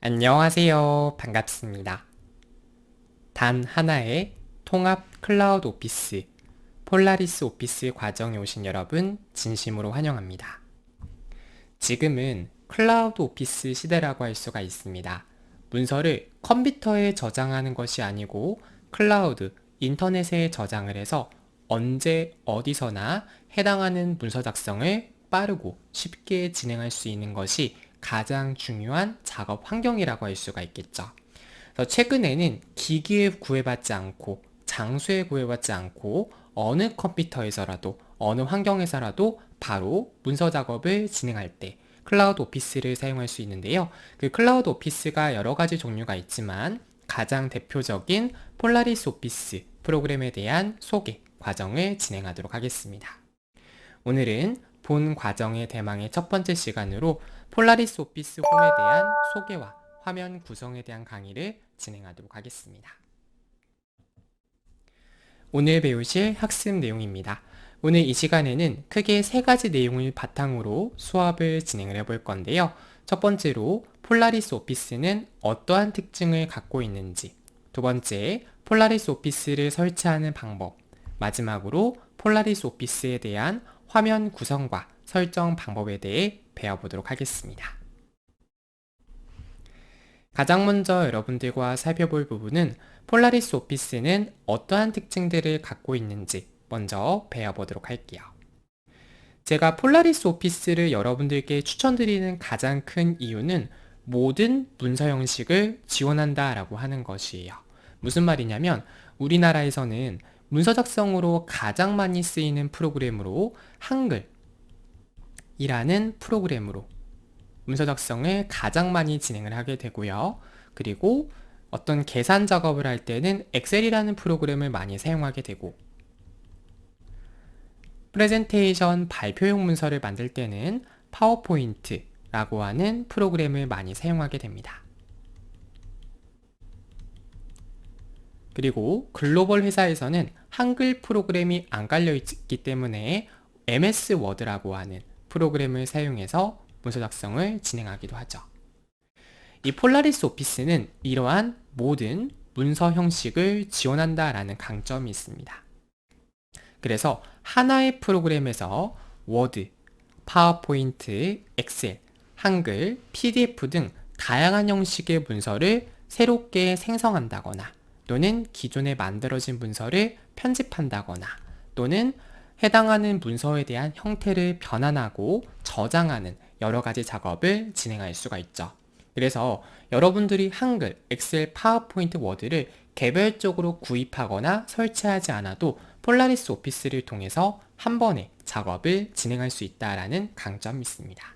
안녕하세요. 반갑습니다. 단 하나의 통합 클라우드 오피스, 폴라리스 오피스 과정에 오신 여러분 진심으로 환영합니다. 지금은 클라우드 오피스 시대라고 할 수가 있습니다. 문서를 컴퓨터에 저장하는 것이 아니고 클라우드, 인터넷에 저장을 해서 언제 어디서나 해당하는 문서 작성을 빠르고 쉽게 진행할 수 있는 것이 가장 중요한 작업 환경이라고 할 수가 있겠죠. 그래서 최근에는 기기에 구애받지 않고 장소에 구애받지 않고 어느 컴퓨터에서라도 어느 환경에서라도 바로 문서 작업을 진행할 때 클라우드 오피스를 사용할 수 있는데요. 그 클라우드 오피스가 여러 가지 종류가 있지만 가장 대표적인 폴라리스 오피스 프로그램에 대한 소개 과정을 진행하도록 하겠습니다. 오늘은 본 과정의 대망의 첫 번째 시간으로 폴라리스 오피스 홈에 대한 소개와 화면 구성에 대한 강의를 진행하도록 하겠습니다. 오늘 배우실 학습 내용입니다. 오늘 이 시간에는 크게 세 가지 내용을 바탕으로 수업을 진행을 해볼 건데요. 첫 번째로 폴라리스 오피스는 어떠한 특징을 갖고 있는지, 두 번째, 폴라리스 오피스를 설치하는 방법, 마지막으로 폴라리스 오피스에 대한 화면 구성과 설정 방법에 대해 배워보도록 하겠습니다. 가장 먼저 여러분들과 살펴볼 부분은 폴라리스 오피스는 어떠한 특징들을 갖고 있는지 먼저 배워보도록 할게요. 제가 폴라리스 오피스를 여러분들께 추천드리는 가장 큰 이유는 모든 문서 형식을 지원한다 라고 하는 것이에요. 무슨 말이냐면 우리나라에서는 문서 작성으로 가장 많이 쓰이는 프로그램으로 한글이라는 프로그램으로 문서 작성을 가장 많이 진행을 하게 되고요. 그리고 어떤 계산 작업을 할 때는 엑셀이라는 프로그램을 많이 사용하게 되고, 프레젠테이션 발표용 문서를 만들 때는 파워포인트라고 하는 프로그램을 많이 사용하게 됩니다. 그리고 글로벌 회사에서는 한글 프로그램이 안 깔려 있기 때문에 MS 워드라고 하는 프로그램을 사용해서 문서 작성을 진행하기도 하죠. 이 폴라리스 오피스는 이러한 모든 문서 형식을 지원한다라는 강점이 있습니다. 그래서 하나의 프로그램에서 워드, 파워포인트, 엑셀, 한글, PDF 등 다양한 형식의 문서를 새롭게 생성한다거나 또는 기존에 만들어진 문서를 편집한다거나 또는 해당하는 문서에 대한 형태를 변환하고 저장하는 여러 가지 작업을 진행할 수가 있죠. 그래서 여러분들이 한글, 엑셀, 파워포인트, 워드를 개별적으로 구입하거나 설치하지 않아도 폴라리스 오피스를 통해서 한 번에 작업을 진행할 수 있다는 강점이 있습니다.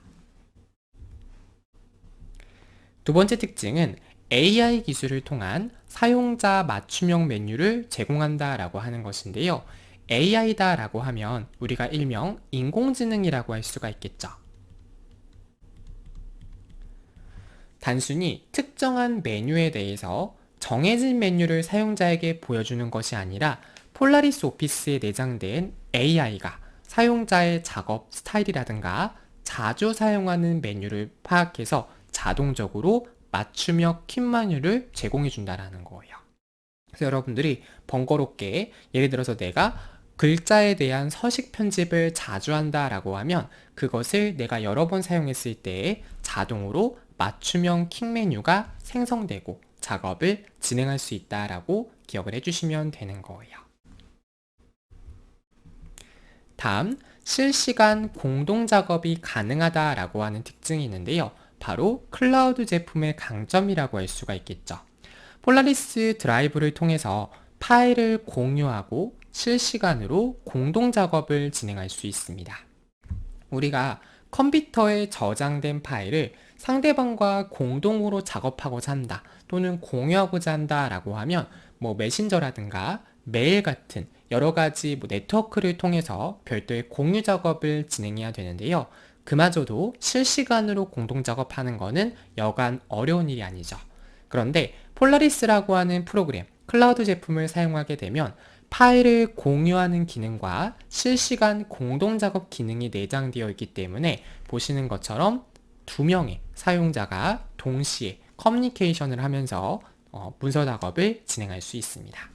두 번째 특징은 AI 기술을 통한 사용자 맞춤형 메뉴를 제공한다라고 하는 것인데요. AI다라고 하면 우리가 일명 인공지능이라고 할 수가 있겠죠. 단순히 특정한 메뉴에 대해서 정해진 메뉴를 사용자에게 보여주는 것이 아니라 폴라리스 오피스에 내장된 AI가 사용자의 작업 스타일이라든가 자주 사용하는 메뉴를 파악해서 자동적으로 맞춤형 키 메뉴를 제공해 준다는 거예요. 그래서 여러분들이 번거롭게 예를 들어서 내가 글자에 대한 서식 편집을 자주 한다라고 하면 그것을 내가 여러 번 사용했을 때 자동으로 맞춤형 킥 메뉴가 생성되고 작업을 진행할 수 있다라고 기억을 해주시면 되는 거예요. 다음, 실시간 공동 작업이 가능하다라고 하는 특징이 있는데요. 바로 클라우드 제품의 강점이라고 할 수가 있겠죠. 폴라리스 드라이브를 통해서 파일을 공유하고 실시간으로 공동 작업을 진행할 수 있습니다. 우리가 컴퓨터에 저장된 파일을 상대방과 공동으로 작업하고자 한다 또는 공유하고자 한다라고 하면 메신저라든가 메일 같은 여러 가지 네트워크를 통해서 별도의 공유 작업을 진행해야 되는데요. 그마저도 실시간으로 공동 작업하는 것은 여간 어려운 일이 아니죠. 그런데 폴라리스라고 하는 프로그램, 클라우드 제품을 사용하게 되면 파일을 공유하는 기능과 실시간 공동 작업 기능이 내장되어 있기 때문에 보시는 것처럼 두 명의 사용자가 동시에 커뮤니케이션을 하면서 문서 작업을 진행할 수 있습니다.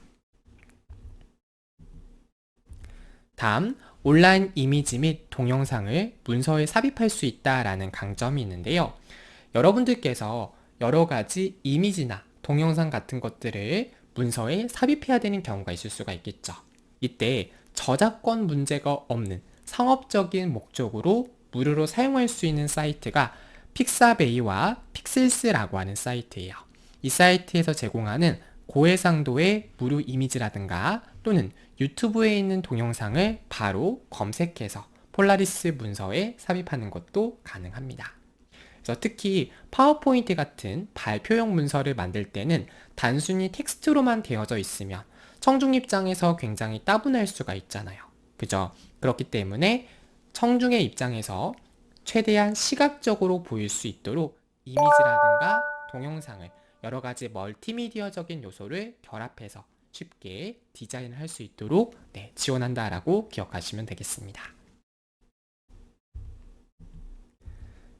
다음, 온라인 이미지 및 동영상을 문서에 삽입할 수 있다라는 강점이 있는데요. 여러분들께서 여러 가지 이미지나 동영상 같은 것들을 문서에 삽입해야 되는 경우가 있을 수가 있겠죠. 이때 저작권 문제가 없는 상업적인 목적으로 무료로 사용할 수 있는 사이트가 픽사베이와 픽셀스라고 하는 사이트예요. 이 사이트에서 제공하는 고해상도의 무료 이미지라든가 또는 유튜브에 있는 동영상을 바로 검색해서 폴라리스 문서에 삽입하는 것도 가능합니다. 그래서 특히 파워포인트 같은 발표용 문서를 만들 때는 단순히 텍스트로만 되어져 있으면 청중 입장에서 굉장히 따분할 수가 있잖아요. 그죠? 그렇기 때문에 청중의 입장에서 최대한 시각적으로 보일 수 있도록 이미지라든가 동영상을 여러 가지 멀티미디어적인 요소를 결합해서 쉽게 디자인을 할 수 있도록 지원한다라고 기억하시면 되겠습니다.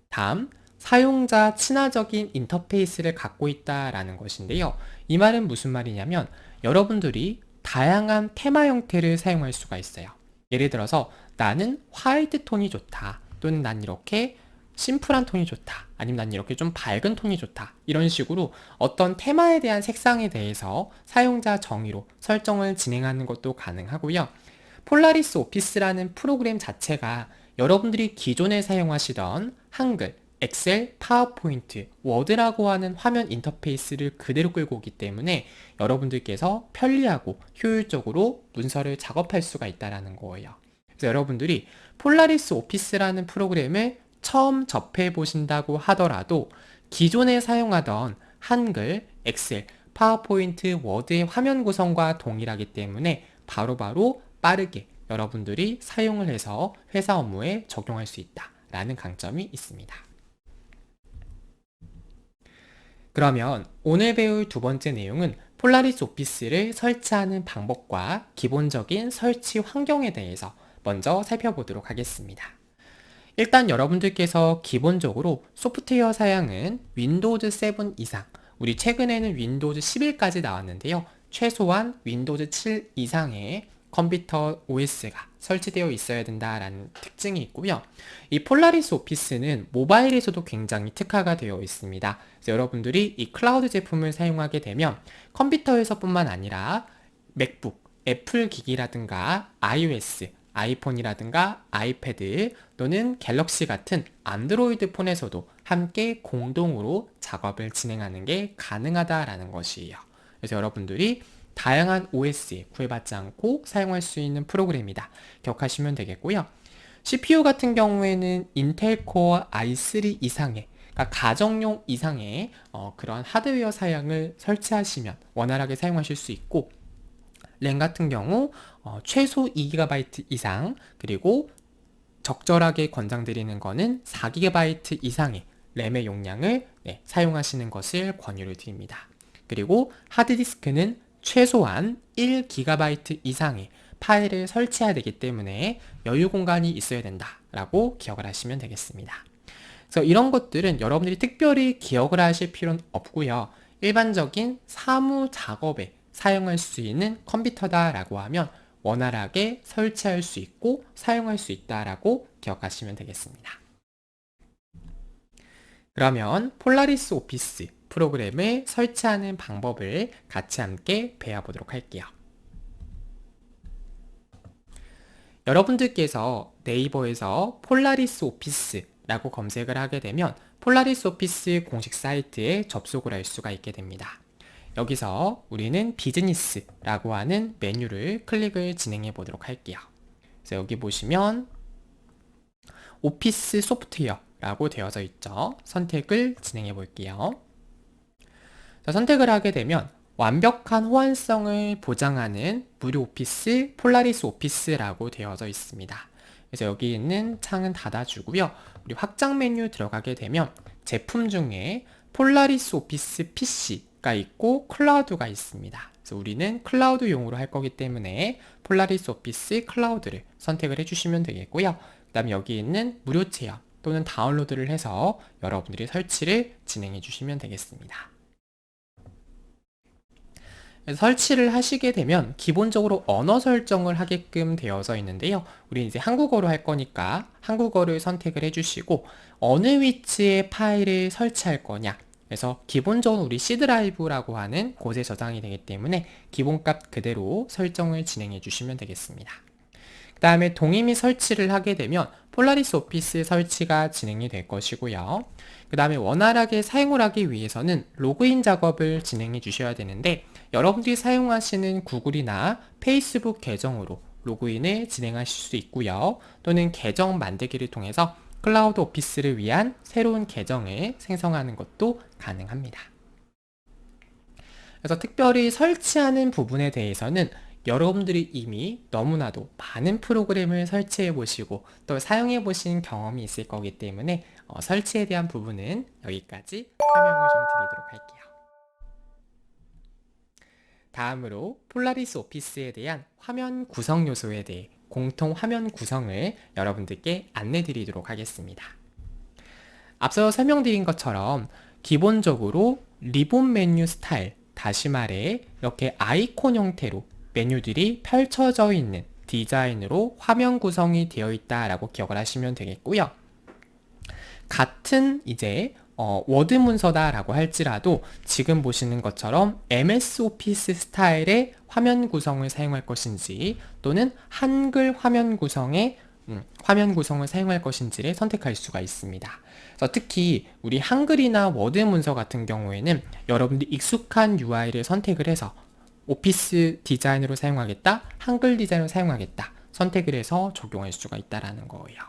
다음, 사용자 친화적인 인터페이스를 갖고 있다라는 것인데요. 이 말은 무슨 말이냐면 여러분들이 다양한 테마 형태를 사용할 수가 있어요. 예를 들어서 나는 화이트 톤이 좋다. 또는 난 이렇게 심플한 톤이 좋다. 아니면 난 이렇게 좀 밝은 톤이 좋다. 이런 식으로 어떤 테마에 대한 색상에 대해서 사용자 정의로 설정을 진행하는 것도 가능하고요. 폴라리스 오피스라는 프로그램 자체가 여러분들이 기존에 사용하시던 한글, 엑셀, 파워포인트, 워드라고 하는 화면 인터페이스를 그대로 끌고 오기 때문에 여러분들께서 편리하고 효율적으로 문서를 작업할 수가 있다는 거예요. 그래서 여러분들이 폴라리스 오피스라는 프로그램을 처음 접해 보신다고 하더라도 기존에 사용하던 한글, 엑셀, 파워포인트, 워드의 화면 구성과 동일하기 때문에 바로바로 빠르게 여러분들이 사용을 해서 회사 업무에 적용할 수 있다라는 강점이 있습니다. 그러면 오늘 배울 두 번째 내용은 폴라리스 오피스를 설치하는 방법과 기본적인 설치 환경에 대해서 먼저 살펴보도록 하겠습니다. 일단 여러분들께서 기본적으로 소프트웨어 사양은 윈도우즈 7 이상, 우리 최근에는 윈도우즈 11까지 나왔는데요. 최소한 윈도우즈 7 이상의 컴퓨터 OS가 설치되어 있어야 된다라는 특징이 있고요. 이 폴라리스 오피스는 모바일에서도 굉장히 특화가 되어 있습니다. 그래서 여러분들이 이 클라우드 제품을 사용하게 되면 컴퓨터에서뿐만 아니라 맥북, 애플 기기라든가 iOS, 아이폰이라든가 아이패드 또는 갤럭시 같은 안드로이드 폰에서도 함께 공동으로 작업을 진행하는 게 가능하다라는 것이에요. 그래서 여러분들이 다양한 OS에 구애받지 않고 사용할 수 있는 프로그램이다. 기억하시면 되겠고요. CPU 같은 경우에는 인텔 코어 i3 이상의 그러니까 가정용 이상의 그런 하드웨어 사양을 설치하시면 원활하게 사용하실 수 있고 램 같은 경우 최소 2GB 이상 그리고 적절하게 권장드리는 거는 4GB 이상의 램의 용량을 사용하시는 것을 권유를 드립니다. 그리고 하드디스크는 최소한 1GB 이상의 파일을 설치해야 되기 때문에 여유 공간이 있어야 된다라고 기억을 하시면 되겠습니다. 그래서 이런 것들은 여러분들이 특별히 기억을 하실 필요는 없고요. 일반적인 사무 작업에 사용할 수 있는 컴퓨터다라고 하면 원활하게 설치할 수 있고 사용할 수 있다라고 기억하시면 되겠습니다. 그러면 폴라리스 오피스 프로그램을 설치하는 방법을 같이 함께 배워보도록 할게요. 여러분들께서 네이버에서 폴라리스 오피스라고 검색을 하게 되면 폴라리스 오피스 공식 사이트에 접속을 할 수가 있게 됩니다. 여기서 우리는 비즈니스라고 하는 메뉴를 클릭을 진행해 보도록 할게요. 그래서 여기 보시면 오피스 소프트웨어라고 되어져 있죠. 선택을 진행해 볼게요. 자, 선택을 하게 되면 완벽한 호환성을 보장하는 무료 오피스 폴라리스 오피스라고 되어져 있습니다. 그래서 여기 있는 창은 닫아주고요. 우리 확장 메뉴 들어가게 되면 제품 중에 폴라리스 오피스 PC가 있고 클라우드가 있습니다. 그래서 우리는 클라우드용으로 할 거기 때문에 폴라리스 오피스 클라우드를 선택을 해주시면 되겠고요. 그 다음에 여기 있는 무료 체험 또는 다운로드를 해서 여러분들이 설치를 진행해 주시면 되겠습니다. 설치를 하시게 되면 기본적으로 언어 설정을 하게끔 되어져 있는데요. 우리 이제 한국어로 할 거니까 한국어를 선택을 해주시고 어느 위치에 파일을 설치할 거냐. 그래서 기본적으로 우리 C 드라이브라고 하는 곳에 저장이 되기 때문에 기본값 그대로 설정을 진행해 주시면 되겠습니다. 그 다음에 동의 및 설치를 하게 되면 폴라리스 오피스 설치가 진행이 될 것이고요. 그 다음에 원활하게 사용을 하기 위해서는 로그인 작업을 진행해 주셔야 되는데 여러분들이 사용하시는 구글이나 페이스북 계정으로 로그인을 진행하실 수 있고요. 또는 계정 만들기를 통해서 클라우드 오피스를 위한 새로운 계정을 생성하는 것도 가능합니다. 그래서 특별히 설치하는 부분에 대해서는 여러분들이 이미 너무나도 많은 프로그램을 설치해 보시고 또 사용해 보신 경험이 있을 거기 때문에 설치에 대한 부분은 여기까지 설명을 좀 드리도록 할게요. 다음으로 폴라리스 오피스에 대한 화면 구성 요소에 대해 공통 화면 구성을 여러분들께 안내 드리도록 하겠습니다. 앞서 설명드린 것처럼 기본적으로 리본 메뉴 스타일, 다시 말해 이렇게 아이콘 형태로 메뉴들이 펼쳐져 있는 디자인으로 화면 구성이 되어 있다라고 기억을 하시면 되겠고요. 같은 이제 워드 문서다라고 할지라도 지금 보시는 것처럼 MS 오피스 스타일의 화면 구성을 사용할 것인지 또는 한글 화면 구성의 화면 구성을 사용할 것인지를 선택할 수가 있습니다. 그래서 특히 우리 한글이나 워드 문서 같은 경우에는 여러분들이 익숙한 UI를 선택을 해서 오피스 디자인으로 사용하겠다, 한글 디자인으로 사용하겠다 선택을 해서 적용할 수가 있다는 거예요.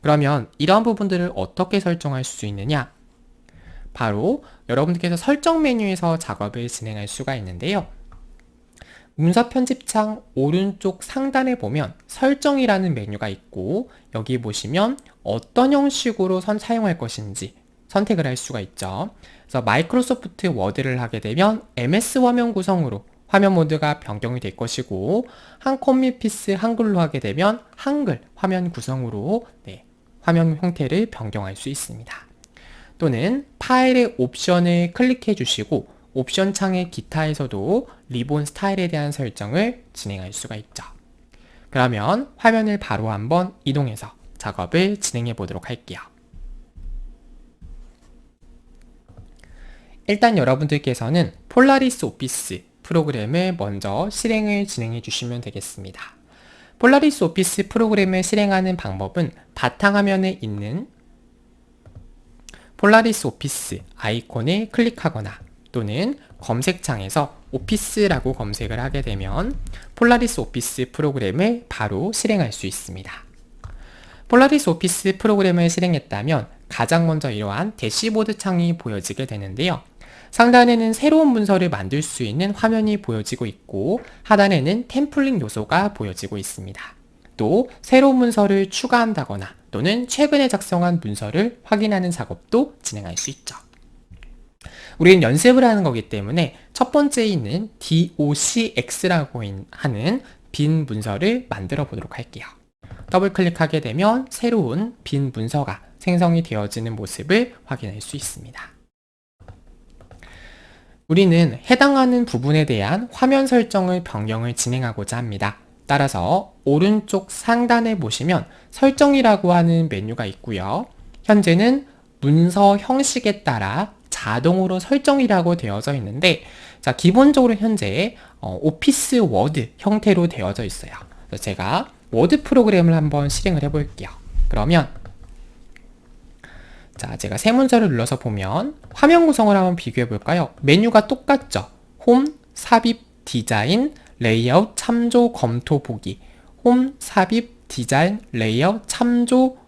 그러면 이런 부분들을 어떻게 설정할 수 있느냐? 바로 여러분들께서 설정 메뉴에서 작업을 진행할 수가 있는데요. 문서 편집창 오른쪽 상단에 보면 설정이라는 메뉴가 있고 여기 보시면 어떤 형식으로 사용할 것인지 선택을 할 수가 있죠. 그래서 마이크로소프트 워드를 하게 되면 MS 화면 구성으로 화면 모드가 변경이 될 것이고 한컴미피스 한글로 하게 되면 한글 화면 구성으로 화면 형태를 변경할 수 있습니다. 또는 파일의 옵션을 클릭해 주시고 옵션 창의 기타에서도 리본 스타일에 대한 설정을 진행할 수가 있죠. 그러면 화면을 바로 한번 이동해서 작업을 진행해 보도록 할게요. 일단 여러분들께서는 폴라리스 오피스 프로그램을 먼저 실행을 진행해 주시면 되겠습니다. 폴라리스 오피스 프로그램을 실행하는 방법은 바탕화면에 있는 폴라리스 오피스 아이콘을 클릭하거나 또는 검색창에서 오피스라고 검색을 하게 되면 폴라리스 오피스 프로그램을 바로 실행할 수 있습니다. 폴라리스 오피스 프로그램을 실행했다면 가장 먼저 이러한 대시보드 창이 보여지게 되는데요. 상단에는 새로운 문서를 만들 수 있는 화면이 보여지고 있고 하단에는 템플릿 요소가 보여지고 있습니다. 또 새로운 문서를 추가한다거나 또는 최근에 작성한 문서를 확인하는 작업도 진행할 수 있죠. 우리는 연습을 하는 거기 때문에 첫 번째에 있는 docx라고 하는 빈 문서를 만들어 보도록 할게요. 더블 클릭하게 되면 새로운 빈 문서가 생성이 되어지는 모습을 확인할 수 있습니다. 우리는 해당하는 부분에 대한 화면 설정을 변경을 진행하고자 합니다. 따라서 오른쪽 상단에 보시면 설정이라고 하는 메뉴가 있고요. 현재는 문서 형식에 따라 자동으로 설정이라고 되어져 있는데 자, 기본적으로 현재 오피스 워드 형태로 되어져 있어요. 그래서 제가 워드 프로그램을 한번 실행을 해볼게요. 그러면 자, 제가 새 문서를 눌러서 보면 화면 구성을 한번 비교해 볼까요? 메뉴가 똑같죠? 홈, 삽입, 디자인, 레이아웃, 참조, 검토, 보기. 홈, 삽입, 디자인, 레이아웃, 참조,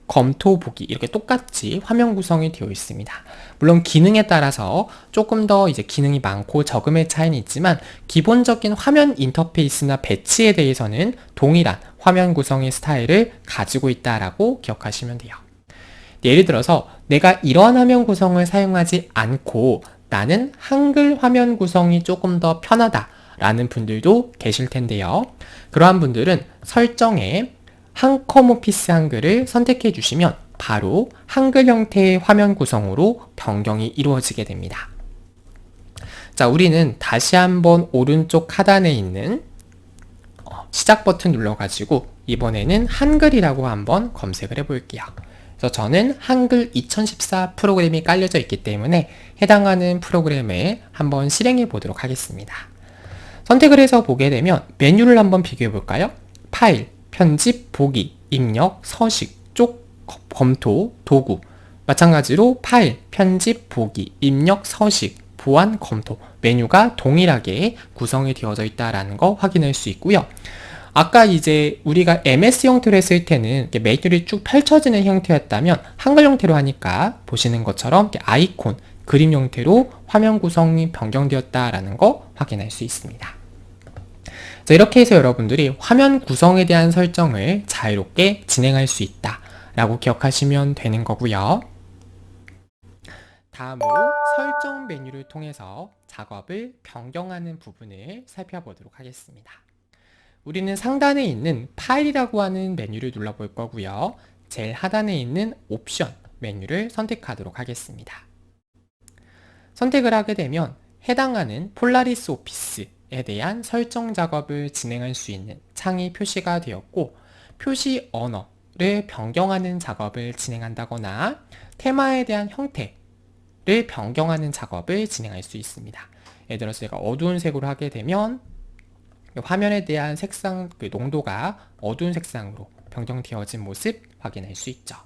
검토, 보기. 이렇게 똑같이 화면 구성이 되어 있습니다. 물론 기능에 따라서 조금 더 이제 기능이 많고 적음의 차이는 있지만 기본적인 화면 인터페이스나 배치에 대해서는 동일한 화면 구성의 스타일을 가지고 있다라고 기억하시면 돼요. 예를 들어서 내가 이러한 화면 구성을 사용하지 않고 나는 한글 화면 구성이 조금 더 편하다 라는 분들도 계실 텐데요. 그러한 분들은 설정에 한컴오피스 한글을 선택해 주시면 바로 한글 형태의 화면 구성으로 변경이 이루어지게 됩니다. 자, 우리는 다시 한번 오른쪽 하단에 있는 시작 버튼 눌러가지고 이번에는 한글이라고 한번 검색을 해볼게요. 그래서 저는 한글 2014 프로그램이 깔려져 있기 때문에 해당하는 프로그램을 한번 실행해 보도록 하겠습니다. 선택을 해서 보게 되면 메뉴를 한번 비교해 볼까요? 파일, 편집, 보기, 입력, 서식, 쪽, 검토, 도구. 마찬가지로 파일, 편집, 보기, 입력, 서식, 보안, 검토 메뉴가 동일하게 구성이 되어져 있다는 거 확인할 수 있고요. 아까 이제 우리가 MS 형태로 했을 때는 메뉴를 쭉 펼쳐지는 형태였다면 한글 형태로 하니까 보시는 것처럼 아이콘, 그림 형태로 화면 구성이 변경되었다라는 거 확인할 수 있습니다. 자, 이렇게 해서 여러분들이 화면 구성에 대한 설정을 자유롭게 진행할 수 있다라고 기억하시면 되는 거고요. 다음으로 설정 메뉴를 통해서 작업을 변경하는 부분을 살펴보도록 하겠습니다. 우리는 상단에 있는 파일이라고 하는 메뉴를 눌러볼 거고요. 제일 하단에 있는 옵션 메뉴를 선택하도록 하겠습니다. 선택을 하게 되면 해당하는 폴라리스 오피스에 대한 설정 작업을 진행할 수 있는 창이 표시가 되었고, 표시 언어를 변경하는 작업을 진행한다거나 테마에 대한 형태를 변경하는 작업을 진행할 수 있습니다. 예를 들어서 제가 어두운 색으로 하게 되면 화면에 대한 색상 농도가 어두운 색상으로 변경되어진 모습 확인할 수 있죠.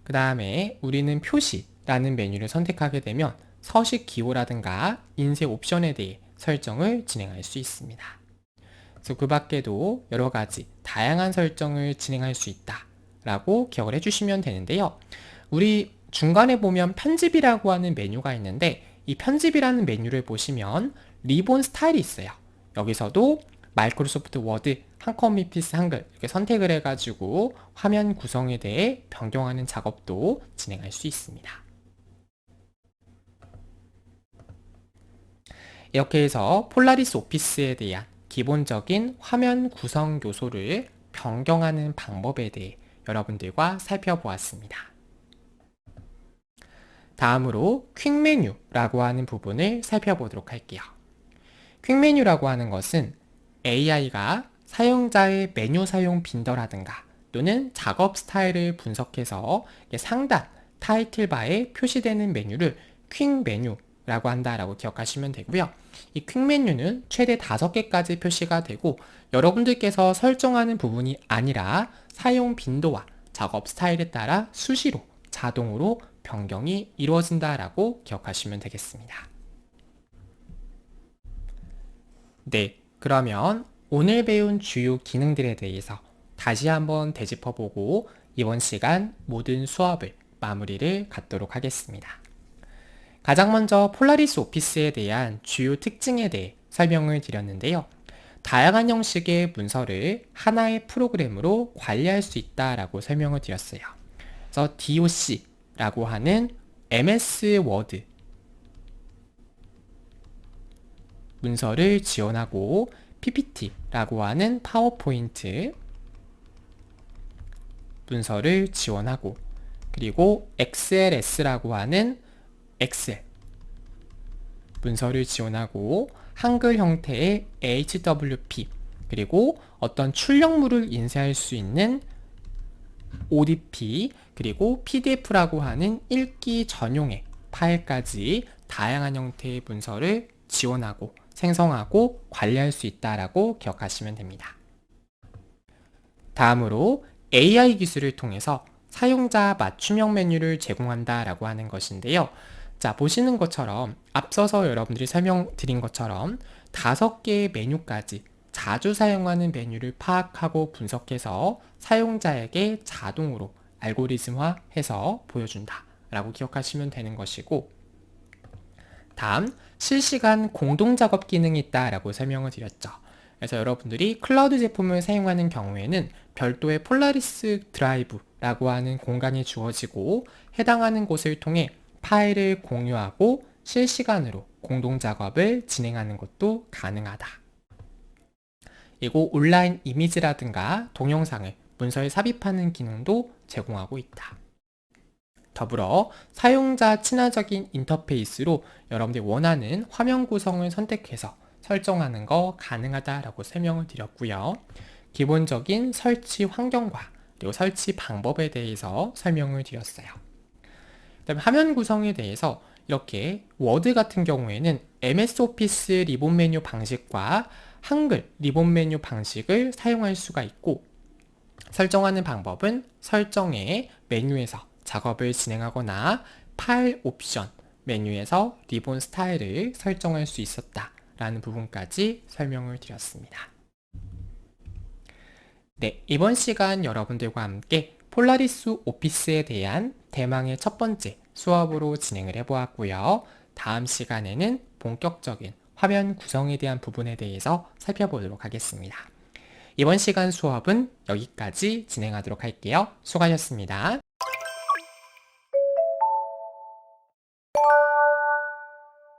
그 다음에 우리는 표시라는 메뉴를 선택하게 되면 서식 기호라든가 인쇄 옵션에 대해 설정을 진행할 수 있습니다. 그래서 그 밖에도 여러 가지 다양한 설정을 진행할 수 있다라고 기억을 해주시면 되는데요. 우리 중간에 보면 편집이라고 하는 메뉴가 있는데, 이 편집이라는 메뉴를 보시면 리본 스타일이 있어요. 여기서도 마이크로소프트 워드 한컴 피스 한글 이렇게 선택을 해가지고 화면 구성에 대해 변경하는 작업도 진행할 수 있습니다. 이렇게 해서 폴라리스 오피스에 대한 기본적인 화면 구성 요소를 변경하는 방법에 대해 여러분들과 살펴보았습니다. 다음으로 퀵 메뉴라고 하는 부분을 살펴보도록 할게요. 퀵 메뉴라고 하는 것은 AI가 사용자의 메뉴 사용 빈도라든가 또는 작업 스타일을 분석해서 상단 타이틀 바에 표시되는 메뉴를 퀵 메뉴라고 한다라고 기억하시면 되고요. 이 퀵 메뉴는 최대 5개까지 표시가 되고, 여러분들께서 설정하는 부분이 아니라 사용 빈도와 작업 스타일에 따라 수시로 자동으로 변경이 이루어진다라고 기억하시면 되겠습니다. 네, 그러면 오늘 배운 주요 기능들에 대해서 다시 한번 되짚어보고 이번 시간 모든 수업을 마무리를 갖도록 하겠습니다. 가장 먼저 폴라리스 오피스에 대한 주요 특징에 대해 설명을 드렸는데요. 다양한 형식의 문서를 하나의 프로그램으로 관리할 수 있다라고 설명을 드렸어요. 그래서 DOC라고 하는 MS 워드 문서를 지원하고, PPT라고 하는 파워포인트 문서를 지원하고, 그리고 XLS라고 하는 엑셀 문서를 지원하고, 한글 형태의 HWP, 그리고 어떤 출력물을 인쇄할 수 있는 ODP, 그리고 PDF라고 하는 읽기 전용의 파일까지 다양한 형태의 문서를 지원하고 생성하고 관리할 수 있다라고 기억하시면 됩니다. 다음으로 AI 기술을 통해서 사용자 맞춤형 메뉴를 제공한다라고 하는 것인데요. 자, 보시는 것처럼 앞서서 여러분들이 설명드린 것처럼 5개의 메뉴까지 자주 사용하는 메뉴를 파악하고 분석해서 사용자에게 자동으로 알고리즘화해서 보여준다 라고 기억하시면 되는 것이고, 다음 실시간 공동작업 기능이 있다라고 설명을 드렸죠. 그래서 여러분들이 클라우드 제품을 사용하는 경우에는 별도의 폴라리스 드라이브라고 하는 공간이 주어지고, 해당하는 곳을 통해 파일을 공유하고 실시간으로 공동작업을 진행하는 것도 가능하다. 그리고 온라인 이미지라든가 동영상을 문서에 삽입하는 기능도 제공하고 있다. 더불어 사용자 친화적인 인터페이스로 여러분들이 원하는 화면 구성을 선택해서 설정하는 거 가능하다라고 설명을 드렸고요. 기본적인 설치 환경과 그리고 설치 방법에 대해서 설명을 드렸어요. 그다음에 화면 구성에 대해서 이렇게 워드 같은 경우에는 MS 오피스 리본 메뉴 방식과 한글 리본 메뉴 방식을 사용할 수가 있고, 설정하는 방법은 설정의 메뉴에서 작업을 진행하거나 파일 옵션 메뉴에서 리본 스타일을 설정할 수 있었다라는 부분까지 설명을 드렸습니다. 네, 이번 시간 여러분들과 함께 폴라리스 오피스에 대한 대망의 첫 번째 수업으로 진행을 해보았고요. 다음 시간에는 본격적인 화면 구성에 대한 부분에 대해서 살펴보도록 하겠습니다. 이번 시간 수업은 여기까지 진행하도록 할게요. 수고하셨습니다.